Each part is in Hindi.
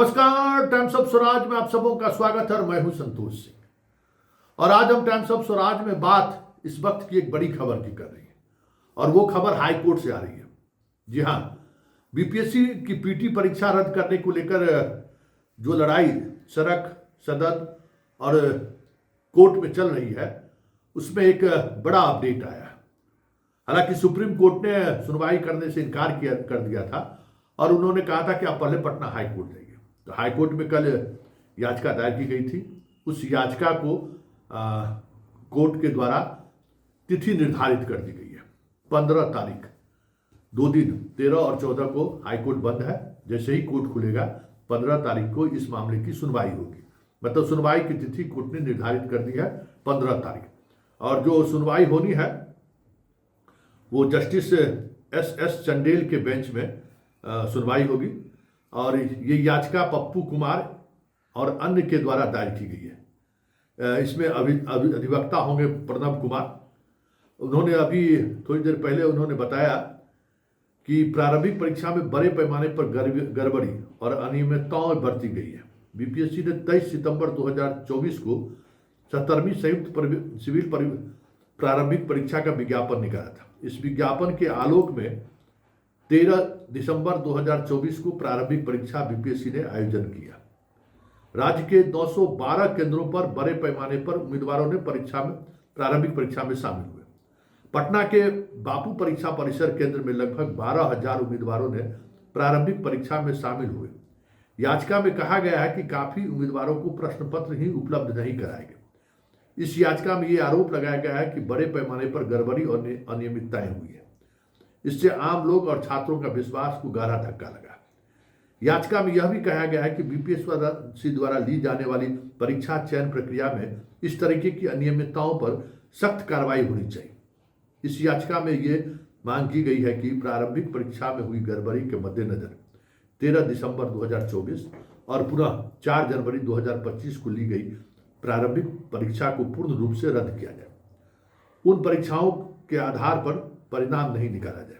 नमस्कार, टाइम्स ऑफ स्वराज में आप सबों का स्वागत है और मैं हूं संतोष सिंह। और आज हम टाइम्स ऑफ स्वराज में बात इस वक्त की एक बड़ी खबर की कर रही है और वो खबर हाई कोर्ट से आ रही है। जी हां, बीपीएससी की पीटी परीक्षा रद्द करने को लेकर जो लड़ाई सड़क, सदन और कोर्ट में चल रही है उसमें एक बड़ा अपडेट आया है। हालांकि सुप्रीम कोर्ट ने सुनवाई करने से इनकार कर दिया था और उन्होंने कहा था कि आप पहले पटना हाई कोर्ट जाइए। तो हाई कोर्ट में कल याचिका दायर की गई थी। उस याचिका को कोर्ट के द्वारा तिथि निर्धारित कर दी गई है 15 तारीख, 2 दिन 13 और 14 को हाई कोर्ट बंद है। जैसे ही कोर्ट खुलेगा 15 तारीख को इस मामले की सुनवाई होगी। मतलब सुनवाई की तिथि कोर्ट ने निर्धारित कर दी है 15 तारीख। और जो सुनवाई होनी है वो जस्टिस एस चंडेल के बेंच में सुनवाई होगी। और ये याचिका पप्पू कुमार और अन्य के द्वारा दायर की गई है। इसमें अधिवक्ता होंगे प्रणब कुमार। उन्होंने अभी थोड़ी देर पहले उन्होंने बताया कि प्रारंभिक परीक्षा में बड़े पैमाने पर गड़बड़ी और अनियमितताएं बरती गई है। बीपीएससी ने 23 सितंबर 2024 को 17वीं संयुक्त सिविल प्रारंभिक परीक्षा का विज्ञापन निकाला था। इस विज्ञापन के आलोक में 13 दिसंबर 2024 को प्रारंभिक परीक्षा बीपीएससी ने आयोजन किया। राज्य के 912 केंद्रों पर बड़े पैमाने पर उम्मीदवारों ने प्रारंभिक परीक्षा में शामिल हुए। पटना के बापू परीक्षा परिसर केंद्र में लगभग 12,000 उम्मीदवारों ने प्रारंभिक परीक्षा में शामिल हुए। याचिका में कहा गया है कि काफी उम्मीदवारों को प्रश्न पत्र ही उपलब्ध नहीं कराए गए। इस याचिका में यह आरोप लगाया गया है कि बड़े पैमाने पर गड़बड़ी और अनियमितताएं हुई है। इससे आम लोग और छात्रों का विश्वास को गहरा धक्का लगा। याचिका में यह भी कहा गया है कि बीपीएससी द्वारा ली जाने वाली परीक्षा चयन प्रक्रिया में इस तरीके की अनियमितताओं पर सख्त कार्रवाई होनी चाहिए। इस याचिका में ये मांग की गई है कि प्रारंभिक परीक्षा में हुई गड़बड़ी के मद्देनजर 13 दिसंबर 2024 और पुनः 4 जनवरी 2025 को ली गई प्रारंभिक परीक्षा को पूर्ण रूप से रद्द किया जाए। उन परीक्षाओं के आधार पर परिणाम नहीं निकाला जाए।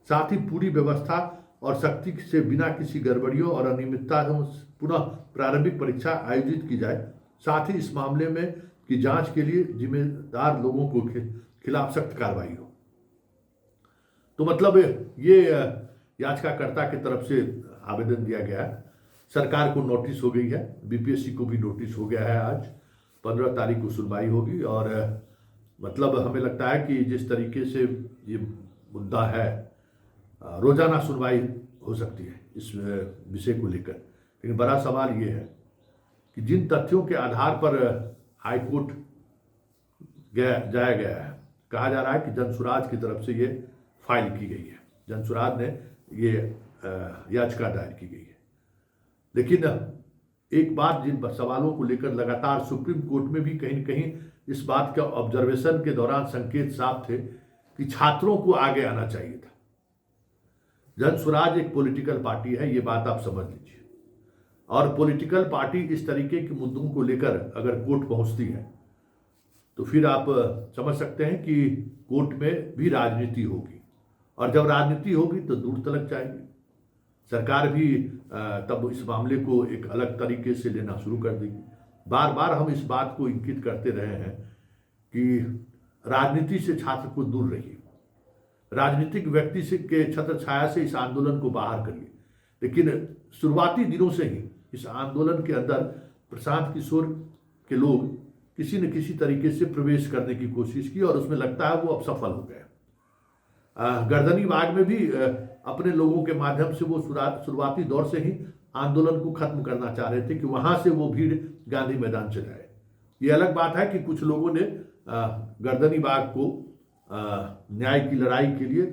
साथ ही पूरी व्यवस्था और सख्ती से बिना किसी गड़बड़ियों और अनियमितताओं पुनः प्रारंभिक परीक्षा आयोजित की जाए। साथ ही इस मामले में की जांच के लिए जिम्मेदार लोगों को खिलाफ सख्त कार्रवाई हो। तो मतलब ये याचिकाकर्ता की तरफ से आवेदन दिया गया है। सरकार को नोटिस हो गई है, बीपीएससी को भी नोटिस हो गया है। आज 15 तारीख को सुनवाई होगी और मतलब हमें लगता है कि जिस तरीके से ये मुद्दा है रोजाना सुनवाई हो सकती है इस विषय को लेकर। लेकिन बड़ा सवाल ये है कि जिन तथ्यों के आधार पर हाई कोर्ट जाया गया है, कहा जा रहा है कि जनसुराज की तरफ से ये फाइल की गई है। जनसुराज ने ये याचिका दायर की गई है। लेकिन एक बात, जिन सवालों को लेकर लगातार सुप्रीम कोर्ट में भी कहीं न कहीं इस बात का ऑब्जर्वेशन के दौरान संकेत साफ थे कि छात्रों को आगे आना चाहिए था। जनसुराज एक पॉलिटिकल पार्टी है, ये बात आप समझ लीजिए। और पॉलिटिकल पार्टी इस तरीके के मुद्दों को लेकर अगर कोर्ट पहुंचती है तो फिर आप समझ सकते हैं कि कोर्ट में भी राजनीति होगी। और जब राजनीति होगी तो दूर तलक जाएगी। सरकार भी तब इस मामले को एक अलग तरीके से लेना शुरू कर देगी। बार बार हम इस बात को इंगित करते रहे हैं कि राजनीति से छात्र को दूर रहिए, राजनीतिक व्यक्ति से के छत्र छाया से इस आंदोलन को बाहर करिए। लेकिन शुरुआती दिनों से ही इस आंदोलन के अंदर प्रशांत किशोर के लोग किसी न किसी तरीके से प्रवेश करने की कोशिश की और उसमें लगता है वो अब सफल हो गए। गर्दनी बाग में भी अपने लोगों के माध्यम से वो शुरुआती दौर से ही आंदोलन को खत्म करना चाह रहे थे कि वहां से वो भीड़ गांधी मैदान चले आए। ये अलग बात है कि कुछ लोगों ने गर्दनी बाग को न्याय की लड़ाई के लिए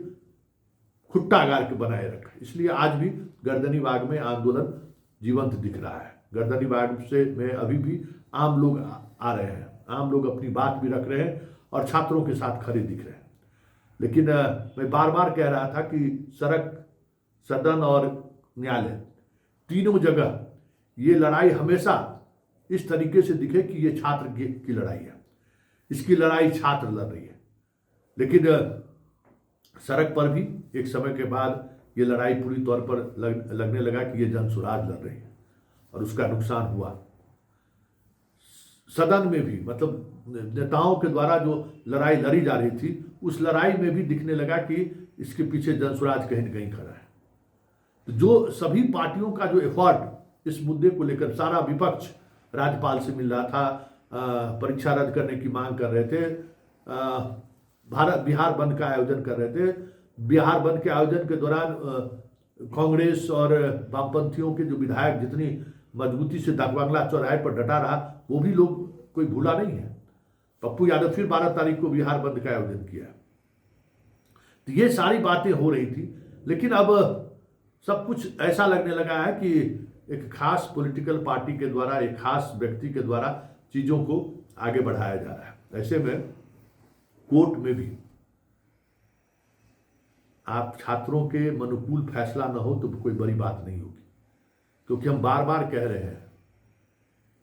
खुट्टा गाड़ के बनाए रखा। इसलिए आज भी गर्दनी बाग में आंदोलन जीवंत दिख रहा है। गर्दनी बाग से में अभी भी आम लोग आ रहे हैं, आम लोग अपनी बात भी रख रहे हैं और छात्रों के साथ खड़े दिख रहे हैं। लेकिन मैं बार बार कह रहा था कि सड़क, सदन और न्यायालय तीनों जगह ये लड़ाई हमेशा इस तरीके से दिखे कि ये छात्र की लड़ाई है, इसकी लड़ाई छात्र लड़ रही है। लेकिन सड़क पर भी एक समय के बाद ये लड़ाई पूरी तौर पर लगने लगा कि ये जनसुराज लड़ रही है। और उसका नुकसान हुआ। सदन में भी मतलब नेताओं के द्वारा जो लड़ाई लड़ी जा रही थी, उस लड़ाई में भी दिखने लगा कि इसके पीछे जनसुराज कहीं न कहीं खड़ा है। तो जो सभी पार्टियों का जो एफर्ट इस मुद्दे को लेकर, सारा विपक्ष राज्यपाल से मिल रहा था, परीक्षा रद्द करने की मांग कर रहे थे, बिहार बंद का आयोजन कर रहे थे। बिहार बंद के आयोजन के दौरान कांग्रेस और वामपंथियों के जो विधायक जितनी मजबूती से डाकबंगला चौराहे पर डटा रहा, वो भी लोग कोई भूला नहीं है। पप्पू यादव फिर 12 तारीख को बिहार बंद का आयोजन किया। तो ये सारी बातें हो रही थी, लेकिन अब सब कुछ ऐसा लगने लगा है कि एक खास पॉलिटिकल पार्टी के द्वारा, एक खास व्यक्ति के द्वारा चीजों को आगे बढ़ाया जा रहा है। ऐसे में कोर्ट में भी आप छात्रों के अनुकूल फैसला न हो तो कोई बड़ी बात नहीं होगी, क्योंकि हम बार बार कह रहे हैं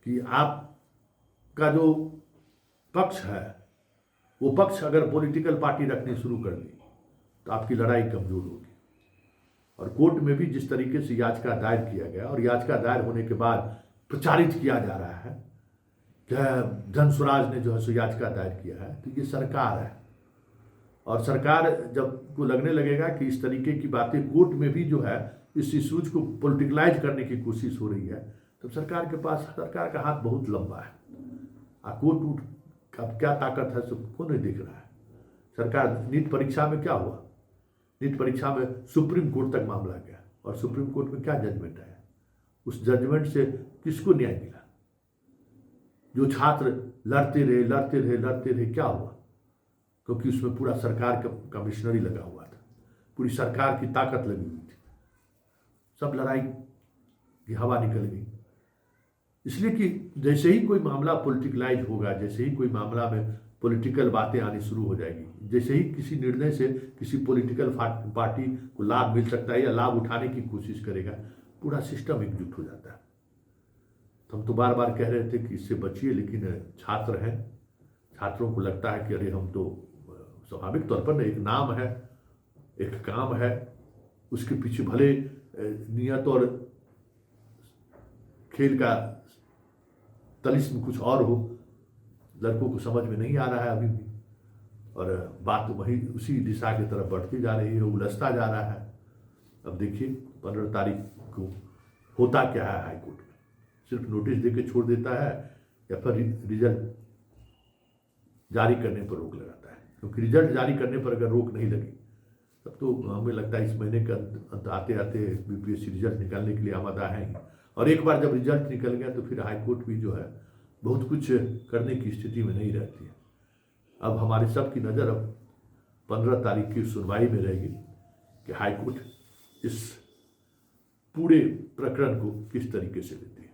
कि आपका जो पक्ष है, वो पक्ष अगर पॉलिटिकल पार्टी रखनी शुरू कर दी तो आपकी लड़ाई कमजोर होगी। और कोर्ट में भी जिस तरीके से याचिका दायर किया गया, और याचिका दायर होने के बाद प्रचारित किया जा रहा है कि जनसुराज ने जो है सो याचिका दायर किया है, तो ये सरकार है। और सरकार जब को लगने लगेगा कि इस तरीके की बातें कोर्ट में भी जो है इस इशूज को पॉलिटिकलाइज करने की कोशिश हो रही है, तो सरकार का हाथ बहुत लंबा है। कोर्ट उठ का क्या ताकत है सबको नहीं देख रहा है। सरकार नीट परीक्षा में क्या हुआ, नीट परीक्षा में सुप्रीम कोर्ट तक मामला गया, और सुप्रीम कोर्ट में क्या जजमेंट आया, उस जजमेंट से किसको न्याय मिला? जो छात्र लड़ते रहे, क्या हुआ? क्योंकि उसमें पूरा सरकार का कमिश्नरी लगा हुआ था, पूरी सरकार की ताकत लगी हुई थी, सब लड़ाई की हवा निकल गई। इसलिए कि जैसे ही कोई मामला पॉलिटिकलाइज होगा, जैसे ही कोई मामला में पॉलिटिकल बातें आनी शुरू हो जाएगी, जैसे ही किसी निर्णय से किसी पॉलिटिकल पार्टी को लाभ मिल सकता है या लाभ उठाने की कोशिश करेगा, पूरा सिस्टम एकजुट हो जाता है। तो हम तो बार बार कह रहे थे कि इससे बचिए, लेकिन छात्र हैं, छात्रों को लगता है कि अरे हम तो स्वाभाविक तौर पर एक नाम है, एक काम है, उसके पीछे भले नियत और खेल का तलिस्म कुछ और हो, लड़कों को समझ में नहीं आ रहा है अभी भी, और बात वही उसी दिशा की तरफ बढ़ती जा रही है, उलझता जा रहा है। अब देखिए 15 तारीख को होता क्या है हाईकोर्ट में, सिर्फ नोटिस देके छोड़ देता है या फिर रिजल्ट जारी करने पर रोक लगाता है। क्योंकि रिजल्ट जारी करने पर अगर रोक नहीं लगी तब तो हमें लगता है इस महीने का अंत आते आते बीपीएससी रिजल्ट निकालने के लिए आमादा है ही। और एक बार जब रिजल्ट निकल गया तो फिर हाईकोर्ट भी जो है बहुत कुछ करने की स्थिति में नहीं रहती है। अब हमारे सब की नज़र अब 15 तारीख की सुनवाई में रहेगी कि हाईकोर्ट इस पूरे प्रकरण को किस तरीके से लेती है।